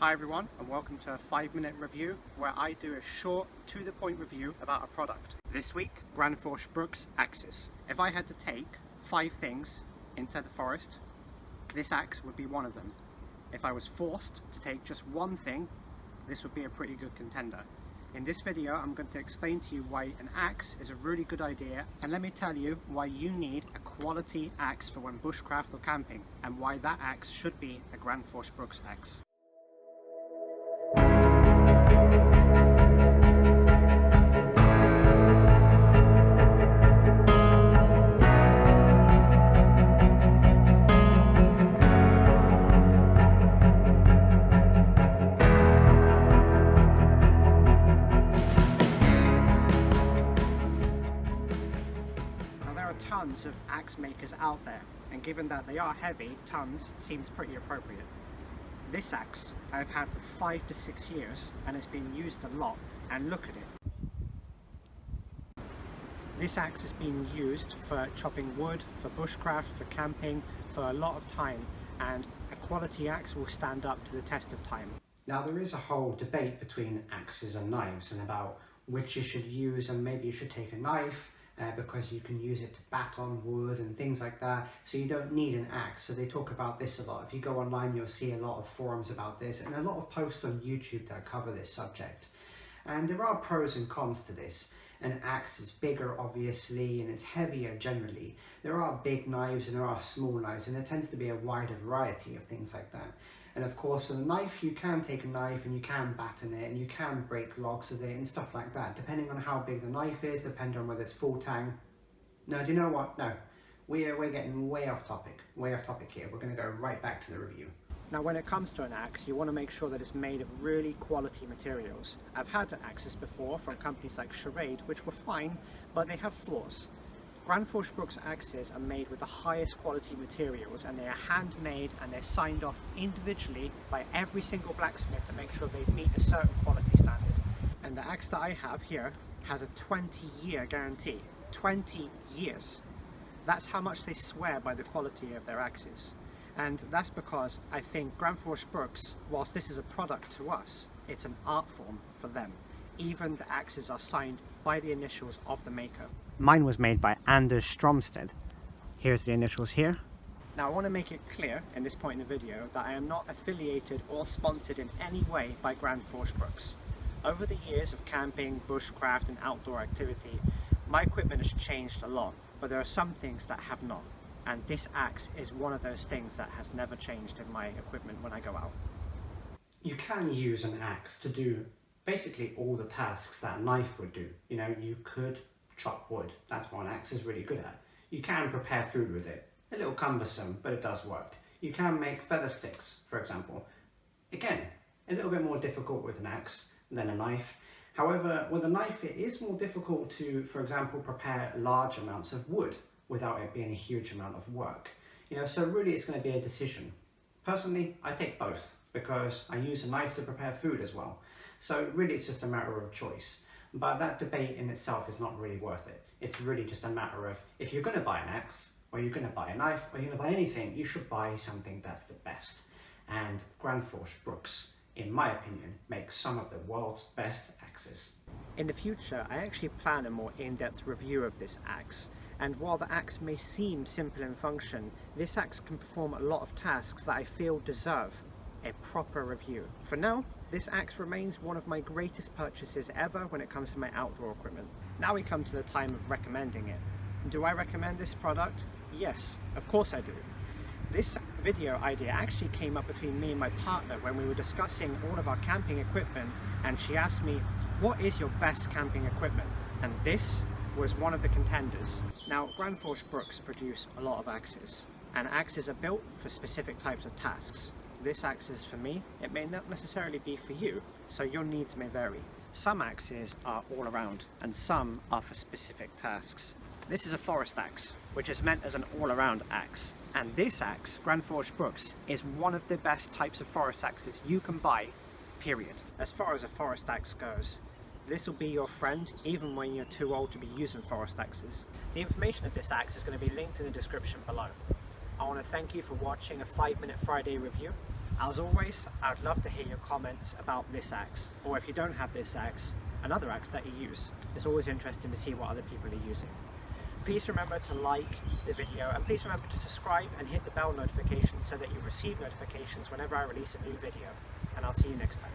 Hi everyone, and welcome to a 5-minute review where I do a short, to-the-point review about a product. This week, Gränsfors Bruks Axes. If I had to take 5 things into the forest, this axe would be one of them. If I was forced to take just one thing, this would be a pretty good contender. In this video, I'm going to explain to you why an axe is a really good idea, and let me tell you why you need a quality axe for when bushcraft or camping, and why that axe should be a Gränsfors Bruks axe. Tons of axe makers out there, and given that they are heavy, tons seems pretty appropriate. This axe I've had for 5 to 6 years and it's been used a lot, and look at it. This axe has been used for chopping wood, for bushcraft, for camping, for a lot of time, and a quality axe will stand up to the test of time. Now there is a whole debate between axes and knives and about which you should use, and maybe you should take a knife because you can use it to bat on wood and things like that, so you don't need an axe. So they talk about this a lot. If you go online, you'll see a lot of forums about this and a lot of posts on YouTube that cover this subject. And there are pros and cons to this. An axe is bigger obviously, and it's heavier generally. There are big knives and there are small knives, and there tends to be a wider variety of things like that. And of course, a knife, you can take a knife and you can batten it and you can break logs with it and stuff like that, depending on how big the knife is, depending on whether it's full tang. No, do you know what? No, we're getting way off topic here. We're going to go right back to the review. Now, when it comes to an axe, you want to make sure that it's made of really quality materials. I've had axes before from companies like Charade, which were fine, but they have flaws. Gränsfors Bruks axes are made with the highest quality materials, and they are handmade and they're signed off individually by every single blacksmith to make sure they meet a certain quality standard. And the axe that I have here has a 20-year guarantee. 20 years. That's how much they swear by the quality of their axes. And that's because I think Gränsfors Bruks, whilst this is a product to us, it's an art form for them. Even the axes are signed by the initials of the maker. Mine was made by Anders Stromsted. Here's the initials here. Now I want to make it clear in this point in the video that I am not affiliated or sponsored in any way by Gränsfors Bruks. Over the years of camping, bushcraft and outdoor activity, my equipment has changed a lot, but there are some things that have not. And this axe is one of those things that has never changed in my equipment when I go out. You can use an axe to do basically all the tasks that a knife would do. You know, you could chop wood. That's what an axe is really good at. You can prepare food with it. A little cumbersome, but it does work. You can make feather sticks, for example. Again, a little bit more difficult with an axe than a knife. However, with a knife, it is more difficult to, for example, prepare large amounts of wood without it being a huge amount of work. You know, so really it's going to be a decision. Personally, I take both because I use a knife to prepare food as well. So really it's just a matter of choice. But that debate in itself is not really worth it. It's really just a matter of, if you're going to buy an axe, or you're going to buy a knife, or you're going to buy anything, you should buy something that's the best. And Gränsfors Bruks, in my opinion, makes some of the world's best axes. In the future, I actually plan a more in-depth review of this axe. And while the axe may seem simple in function, this axe can perform a lot of tasks that I feel deserve a proper review. For now, this axe remains one of my greatest purchases ever when it comes to my outdoor equipment. Now we come to the time of recommending it. Do I recommend this product? Yes, of course I do. This video idea actually came up between me and my partner when we were discussing all of our camping equipment, and she asked me, what is your best camping equipment? And this was one of the contenders. Now, Gränsfors Bruks produce a lot of axes, and axes are built for specific types of tasks. This axe is for me. It may not necessarily be for you, so your needs may vary. Some axes are all around, and some are for specific tasks. This is a forest axe, which is meant as an all-around axe. And this axe, Gränsfors Bruks, is one of the best types of forest axes you can buy, period. As far as a forest axe goes, this will be your friend even when you're too old to be using forest axes. The information of this axe is going to be linked in the description below. I want to thank you for watching a 5-minute Friday review. As always, I'd love to hear your comments about this axe, or if you don't have this axe, another axe that you use. It's always interesting to see what other people are using. Please remember to like the video, and please remember to subscribe and hit the bell notification so that you receive notifications whenever I release a new video. And I'll see you next time.